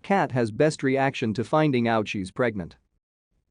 Cat has best reaction to finding out she's pregnant.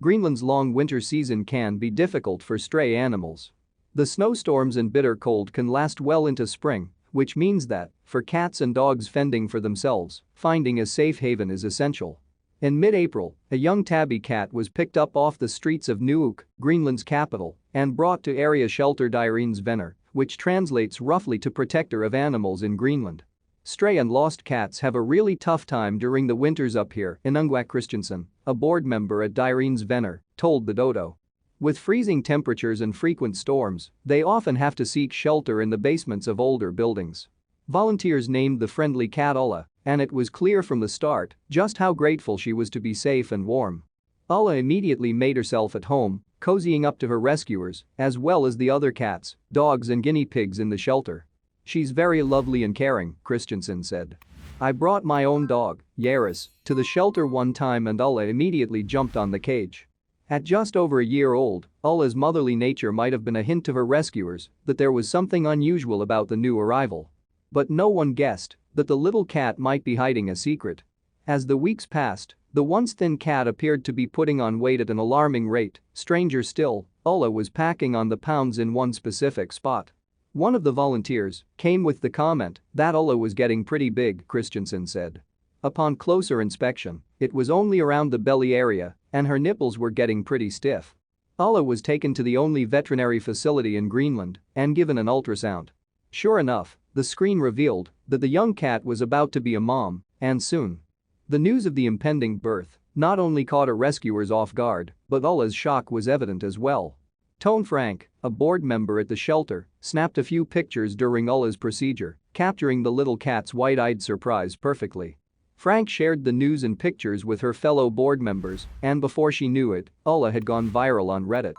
Greenland's long winter season can be difficult for stray animals. The snowstorms and bitter cold can last well into spring, which means that, for cats and dogs fending for themselves, finding a safe haven is essential. In mid-April, a young tabby cat was picked up off the streets of Nuuk, Greenland's capital, and brought to area shelter Dyrenes Venner, which translates roughly to protector of animals in Greenland. Stray and lost cats have a really tough time during the winters up here, Inungwak Christensen, a board member at Dyrenes Venner, told the Dodo. With freezing temperatures and frequent storms, they often have to seek shelter in the basements of older buildings. Volunteers named the friendly cat Ulla, and it was clear from the start just how grateful she was to be safe and warm. Ulla immediately made herself at home, cozying up to her rescuers, as well as the other cats, dogs and guinea pigs in the shelter. "She's very lovely and caring," Christensen said. "I brought my own dog, Yaris, to the shelter one time and Ulla immediately jumped on the cage." At just over a year old, Ulla's motherly nature might have been a hint to her rescuers that there was something unusual about the new arrival. But no one guessed that the little cat might be hiding a secret. As the weeks passed, the once thin cat appeared to be putting on weight at an alarming rate. Stranger still, Ulla was packing on the pounds in one specific spot. One of the volunteers came with the comment that Ulla was getting pretty big, Christensen said. Upon closer inspection, it was only around the belly area, and her nipples were getting pretty stiff. Ulla was taken to the only veterinary facility in Greenland and given an ultrasound. Sure enough, the screen revealed that the young cat was about to be a mom, and soon. The news of the impending birth not only caught her rescuers off guard, but Ulla's shock was evident as well. Tone Frank, a board member at the shelter, snapped a few pictures during Ulla's procedure, capturing the little cat's wide-eyed surprise perfectly. Frank shared the news and pictures with her fellow board members, and before she knew it, Ulla had gone viral on Reddit.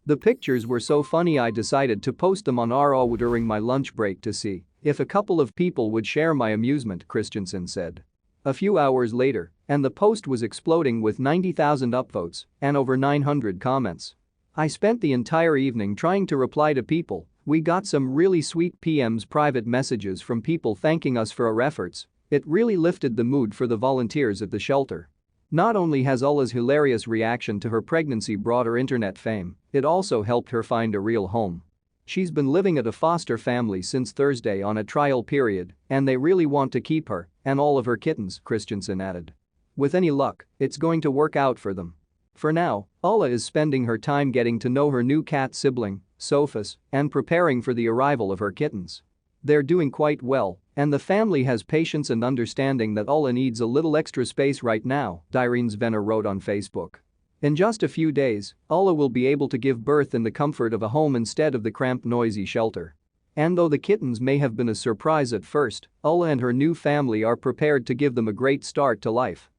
"The pictures were so funny I decided to post them on RO during my lunch break to see if a couple of people would share my amusement," Christensen said. A few hours later, and the post was exploding with 90,000 upvotes and over 900 comments. "I spent the entire evening trying to reply to people. We got some really sweet PMs, private messages from people thanking us for our efforts. It really lifted the mood for the volunteers at the shelter." Not only has Ulla's hilarious reaction to her pregnancy brought her internet fame, it also helped her find a real home. She's been living at a foster family since Thursday on a trial period, and they really want to keep her and all of her kittens, Christensen added. "With any luck, it's going to work out for them." For now, Ulla is spending her time getting to know her new cat sibling, Sophus, and preparing for the arrival of her kittens. They're doing quite well, and the family has patience and understanding that Ulla needs a little extra space right now, Dyrenes Venner wrote on Facebook. In just a few days, Ulla will be able to give birth in the comfort of a home instead of the cramped, noisy shelter. And though the kittens may have been a surprise at first, Ulla and her new family are prepared to give them a great start to life.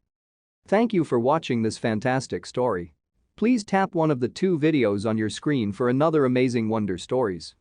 Thank you for watching this fantastic story. Please tap one of the 2 videos on your screen for another amazing Wonder Stories.